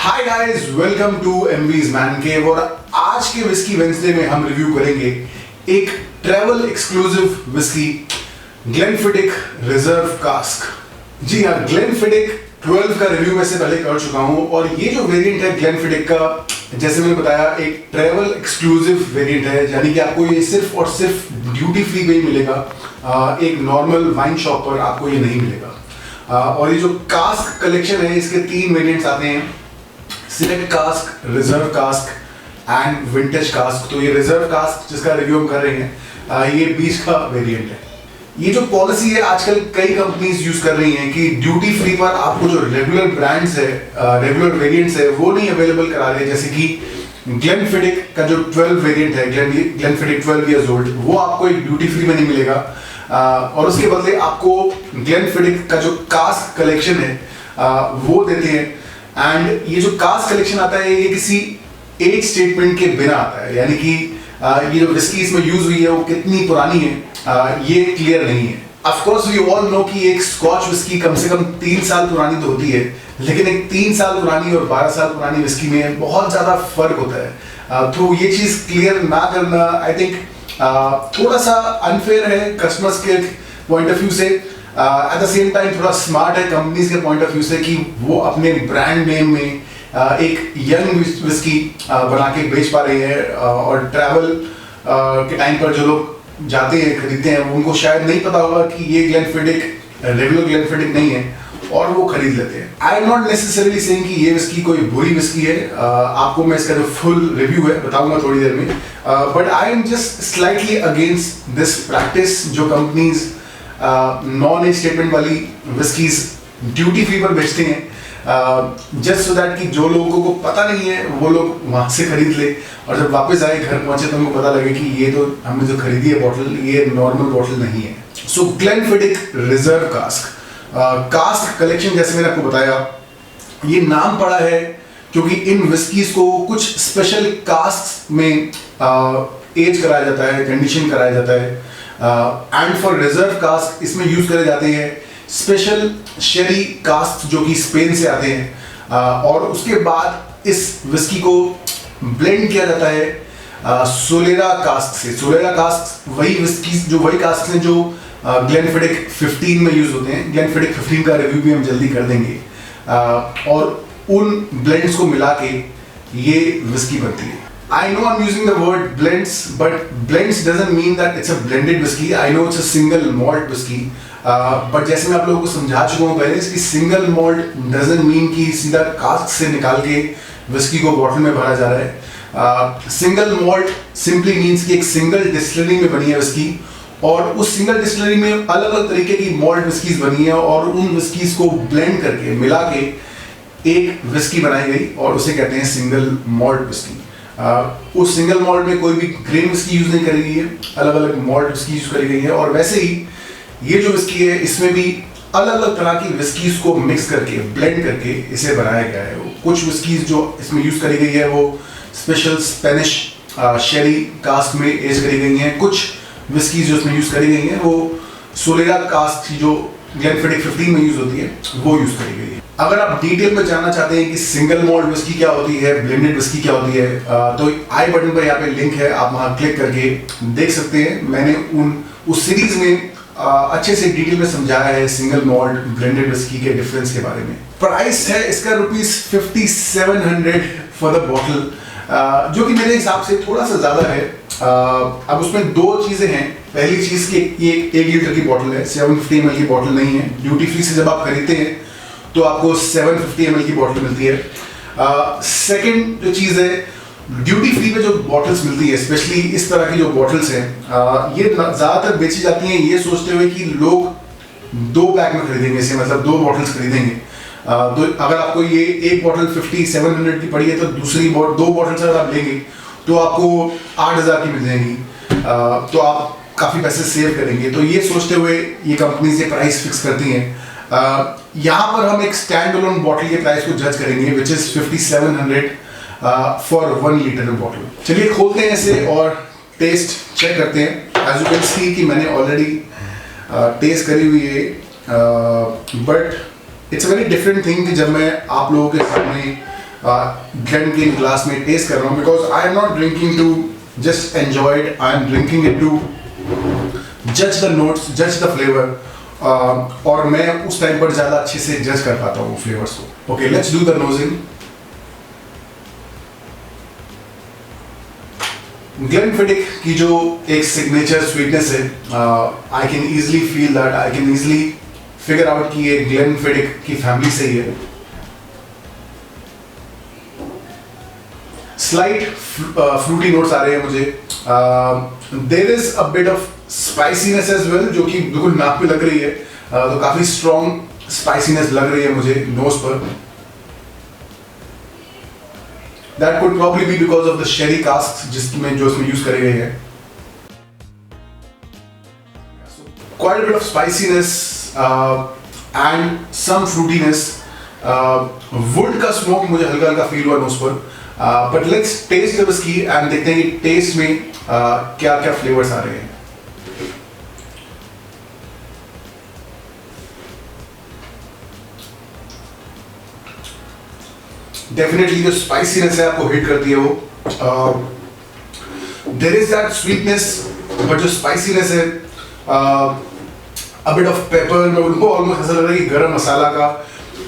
Hi guys, welcome to MV's man cave. और आज के विस्की वेंसडे में हम रिव्यू करेंगे एक travel exclusive whisky Glenfiddich reserve cask. जी हाँ, ग्लेनफिडिक 12 का रिव्यू में से पहले कर चुका हूँ और ये जो वेरिएंट है ग्लेनफिडिक का, जैसे मैंने बताया, एक ट्रैवल एक्सक्लूसिव वेरिएंट है, यानी कि आपको ये सिर्फ और सिर्फ ड्यूटी फ्री में ही मिलेगा। एक नॉर्मल वाइन शॉप पर आपको ये नहीं मिलेगा। और ये जो कास्क कलेक्शन है, इसके 3 वेरिएंट्स आते हैं: select cask, reserve cask and vintage cask. तो ये रिजर्व कास्क जिसका रिव्यू हम कर रहे हैं, ये बीच का वेरिएंट है। ये जो पॉलिसी है आजकल कई कंपनीज यूज कर रही हैं कि ड्यूटी फ्री पर आपको जो रेगुलर ब्रांड्स है, रेगुलर वेरिएंट्स है, वो नहीं अवेलेबल करा रहे। जैसे कि ग्लेनफिडिक का जो 12 वेरिएंट है, ग्लेनफिडिक 12 इयर्स ओल्ड, वो आपको एक ड्यूटी फ्री में नहीं मिलेगा। और उसके बदले आपको ग्लेनफिडिक का जो कास्क कलेक्शन है वो देते हैं। एंड ये जो कास्क कलेक्शन आता है, ये किसी एज स्टेटमेंट के बिना आता है, यानी कि ये जो विस्की इसमें यूज हुई है वो कितनी पुरानी है, ये क्लियर नहीं है। Of course we all know कि एक स्कॉच विस्की कम से कम 3 साल पुरानी तो होती है, लेकिन एक 3 साल पुरानी और 12 साल पुरानी विस्की में बहुत ज्यादा फर्क होता है। तो ये चीज क्लियर ना करना, आई थिंक थोड़ा सा अनफेयर है कस्टमर्स के पॉइंट ऑफ व्यू से। एट द सेम टाइम थोड़ा स्मार्ट है कंपनीज के पॉइंट ऑफ व्यू से कि वो अपने ब्रांड नेम में एक यंग विस्की बना के बेच पा रही है। और ट्रैवल के टाइम पर जो लोग जाते हैं, खरीदते हैं, उनको शायद नहीं पता होगा कि ये ग्लेनफिडिक रेगुलर ग्लेनफिडिक नहीं है, और वो खरीद लेते हैं। I am not necessarily saying कि ये विस्की कोई बुरी विस्की है। आपको मैं इसका जो फुल रिव्यू है बताऊंगा थोड़ी देर में। But I am just slightly against this practice जो कंपनीज नॉन एज स्टेटमेंट वाली विस्कीज ड्यूटी फ्री पर बेचते हैं, जस्ट सो दैट कि जो लोगों को पता नहीं है वो लोग वहां से खरीद ले, और जब वापस आए, घर पहुंचे, तो उनको पता लगे कि ये तो हमने जो खरीदी है बॉटल, ये नॉर्मल बॉटल नहीं है। So Glenfiddich reserve cask cask collection, जैसे मैंने आपको बताया, ये नाम पड़ा है क्योंकि इन विस्कीज को कुछ स्पेशल कास्क में एज कराया जाता है, कंडीशन कराया जाता है। एंड फॉर रिजर्व कास्क इसमें यूज करे जाते हैं स्पेशल शेरी कास्क जो कि स्पेन से आते हैं। और उसके बाद इस विस्की को ब्लेंड किया जाता है सोलेरा कास्क से। सोलेरा कास्क वही विस्की जो वही कास्क हैं जो ग्लेनफिडिक 15 में यूज होते हैं। ग्लेनफिडिक 15 का रिव्यू भी हम जल्दी कर देंगे। और उन ब्लेंड्स को मिला के ये विस्की बनती है। I know I'm using the word blends, but blends doesn't mean that it's a blended whiskey. I know it's a single malt whiskey. But जैसे मैं आप लोगों को समझा चुका हूँ पहले, इसकी single malt doesn't mean कि सीधा कास्क से निकाल के विस्की को बॉटल में भरा जा रहा है। Single malt simply means कि एक सिंगल डिस्टिलरी में बनी है विस्की, और उस सिंगल डिस्टिलरी में अलग अलग तरीके की मॉल्ट विस्कीज बनी है, और उन विस्कीज को ब्लेंड करके मिला के एक विस्की बनाई गई, और उसे कहते हैं सिंगल मॉल्ट विस्की। उस सिंगल मॉल्ट में कोई भी ग्रेन विस्की यूज नहीं करी गई है, अलग अलग मॉल्ट विस्की यूज करी गई है। और वैसे ही ये जो विस्की है, इसमें भी अलग अलग तरह की विस्कीज को मिक्स करके, ब्लेंड करके इसे बनाया गया है। कुछ विस्कीज जो इसमें यूज करी गई है वो स्पेशल स्पेनिश शेरी कास्क में एज करी गई हैं। कुछ विस्कीज जो इसमें यूज करी गई हैं वो सोलेरा कास्क जो ग्लेनफिडिक 15 में यूज होती है वो यूज करी गई है। अगर आप डिटेल में जानना चाहते हैं कि सिंगल मॉल्ट विस्की क्या होती है, ब्लेंडेड विस्की क्या होती है, तो आई बटन पर यहाँ पे लिंक है, आप वहाँ क्लिक करके देख सकते हैं। मैंने उस सीरीज में अच्छे से डिटेल में समझाया है सिंगल मॉल्ट ब्लेंडेड विस्की के डिफरेंस के बारे में। प्राइस है इसका ₹5700 फॉर द बॉटल, जो कि मेरे हिसाब से थोड़ा सा ज्यादा है। अब उसमें 2 चीजें हैं। पहली चीज कि ये 1 लीटर की बॉटल है, 750 ml की बॉटल नहीं है। ड्यूटी फ्री से जब आप खरीदते हैं तो आपको 750 ml की बॉटल मिलती है। सेकंड जो चीज है, ड्यूटी फ्री में जो बॉटल्स मिलती है, स्पेशली इस तरह की जो बॉटल्स हैं, ये ज्यादातर बेची जाती हैं ये सोचते हुए कि लोग 2 पैक में खरीदेंगे इसे, मतलब 2 बॉटल्स खरीदेंगे। तो अगर आपको ये एक बॉटल 5700 की पड़ी है, तो दूसरी 2 बॉटल्स अगर आप लेंगे तो आपको 8000 की मिल जाएंगी। तो आप काफी पैसे सेव करेंगे। तो ये सोचते हुए ये कंपनीज ये प्राइस फिक्स करती हैं। यहाँ पर हम एक स्टैंड अलोन बॉटल के प्राइस को जज करेंगे, which is 5700 for 1 litre bottle. चलिए खोलते हैं इसे और टेस्ट चेक करते हैं। एज यू कैन सी कि मैंने ऑलरेडी टेस्ट करी हुई है, but it's a very different thing कि जब मैं आप लोगों के सामने ग्लेनफिडिक ग्लास में टेस्ट कर रहा हूँ, because I am not drinking to just enjoy it, I am drinking it to जज द नोट्स, जज द फ्लेवर, और मैं उस टाइम पर ज़्यादा अच्छे से जज कर पाता हूँ फ्लेवर्स को। Okay, let's do the नोजिंग। Glenfiddich की जो एक सिग्नेचर स्वीटनेस है, I can easily feel that, I can easily figure out कि ये ग्लेनफिडिक की फैमिली से ही है। स्लाइट फ्रूटी नोट्स आ रहे हैं मुझे, there is a bit of spiciness as well, जो कि बिल्कुल नाक पे लग रही है, तो काफी स्ट्रॉन्ग स्पाइसीनेस लग रही है मुझे नोज पर। That could probably be because of the sherry casks जिसमें यूज करे गए हैं। Quite a bit of spiciness and some fruitiness. Wood का smoke मुझे हल्का हल्का फील हुआ नोज पर। But let's taste the whiskey and देखते हैं कि टेस्ट में क्या क्या फ्लेवर्स आ रहे हैं। डेफिनेटली जो स्पाइसीनेस है आपको हिट करती है वो, there is that sweetness, but जो स्पाइसीनेस है, अ बिट ऑफ पेपर, मैं उनको ऑलमोस्ट ऐसा लग रहा है कि गरम मसाला का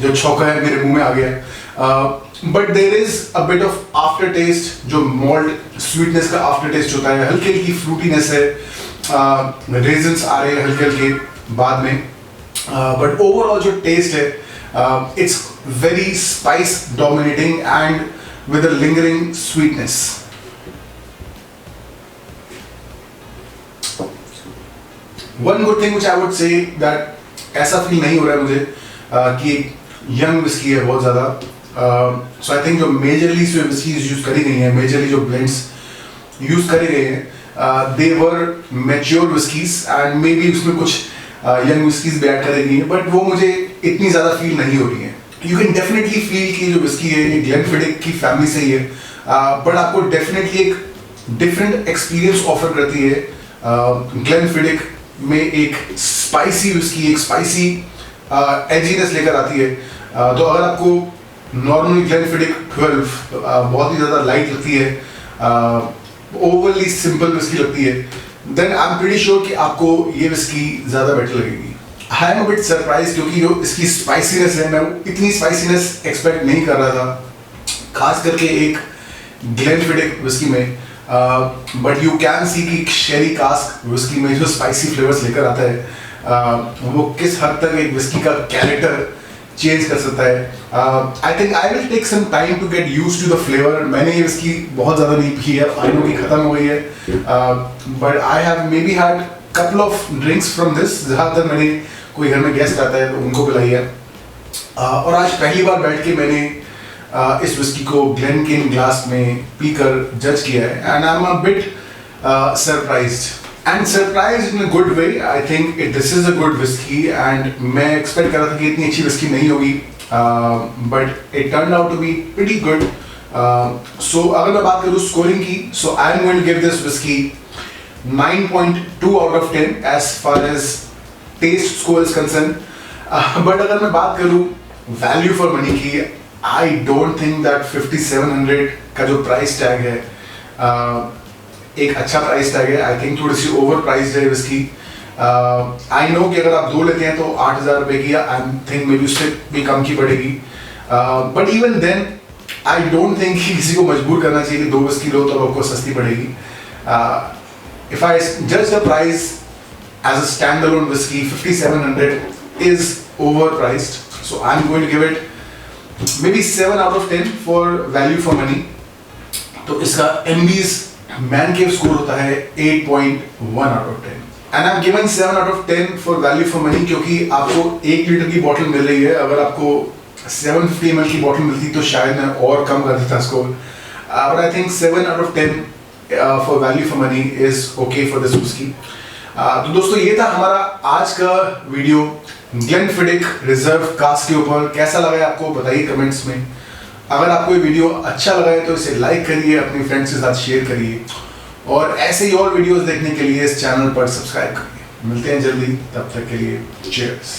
जो छौंका है मेरे मुंह में आ गया। But there is a bit of aftertaste, जो मॉल्ट स्वीटनेस का आफ्टर टेस्ट होता है, हल्की हल्की फ्रूटीनेस है, रेजन्स आ रहे हैं हल्के हल्के बाद में, बट ओवरऑल जो टेस्ट है, it's very spice dominating and with a lingering sweetness. One good thing which I would say that ऐसा फील नहीं हो रहा है मुझे कि यंग विस्की है बहुत ज़्यादा। So I think जो मेजरली जो विस्कीज यूज करी गई हैं, मेजरली जो ब्लेंड्स यूज करे गए हैं, they were mature whiskies and maybe उसमें कुछ यंग विस्कीज भी ऐड करेगी, बट वो मुझे इतनी ज़्यादा फील नहीं हो रही है। यू कैन डेफिनेटली फील कि जो विस्की है ये ग्लेनफिडिक की फैमिली से ही है, बट आपको डेफिनेटली एक डिफरेंट एक्सपीरियंस ऑफर करती है। ग्लेनफिडिक में एक स्पाइसी विस्की, एक स्पाइसी एजीनेस लेकर आती है। तो अगर आपको नॉर्मली ग्लेनफिडिक 12 बहुत ही ज़्यादा लाइट लगती है, ओवरली सिंपल विस्की लगती है, then I am pretty sure कि आपको ये विस्की ज़्यादा बेटर लगेगी। I am a bit surprise क्योंकि जो इसकी स्पाइसीनेस है, मैं इतनी स्पाइसीनेस एक्सपेक्ट नहीं कर रहा था, खास करके एक ग्लेनफिडिक विस्की में, बट यू कैन सी कि शेरी कास्क विस्की में जो स्पाइसी फ्लेवर्स लेकर आता है, वो किस हद तक एक विस्की का कैरेक्टर चेंज कर सकता है। I think I will take some time to get used to the flavour. मैंने ये विस्की बहुत ज़्यादा नहीं पी है, आई नो कि खत्म हो गई है, but I have may be had couple of drinks from this. ज़्यादातर मैंने कोई घर में गेस्ट आता है तो उनको पिलाई है, और आज पहली बार बैठ के मैंने इस विस्की को ग्लेनकिन ग्लास में पीकर जज किया है, and I am a bit surprised and surprised in a good way. I think this is a good whiskey and मैं expect कर रहा था कि इतनी अच्छी whiskey नहीं होगी, but it turned out to be pretty good. So अगर मैं बात करूँ scoring की, so I am going to give this whiskey 9.2 out of 10 as far as taste score is concerned. But अगर मैं बात करूँ value for money की, I don't think that 5700 का जो price tag है, एक अच्छा प्राइस टैग है। आई थिंक थोड़ी सी ओवर प्राइस्ड है विस्की। आई नो कि अगर आप दो लेते हैं तो 8,000 रुपये की, आई थिंक मे बी उससे भी कम की पड़ेगी, but even then I don't think किसी को मजबूर करना चाहिए कि दो विस्की लो तो आपको सस्ती पड़ेगी। इफ आई जज the price as a standalone whisky, 5700 is overpriced, so I am going to give it maybe 7 out of 10 for value for money. तो इसका एमबीज मैन केव स्कोर होता है 8.1 out of 10, and I am given 7 out of 10 for value for money, क्योंकि आपको 1 litre की bottle मिल रही है। अगर आपको 750 ml की बॉटल मिलती तो शायद मैं और कम कर देता score, but I think 7 out of 10 for value for money is okay for this whisky. तो दोस्तों ये था हमारा आज का वीडियो ग्लेनफिडिक रिजर्व कास्क के ऊपर। कैसा लगा है आपको बताइए कमेंट्स में। अगर आपको ये वीडियो अच्छा लगा है तो इसे लाइक करिए, अपने फ्रेंड्स के साथ शेयर करिए, और ऐसे ही और वीडियोस देखने के लिए इस चैनल पर सब्सक्राइब करिए। मिलते हैं जल्दी, तब तक के लिए चीयर्स।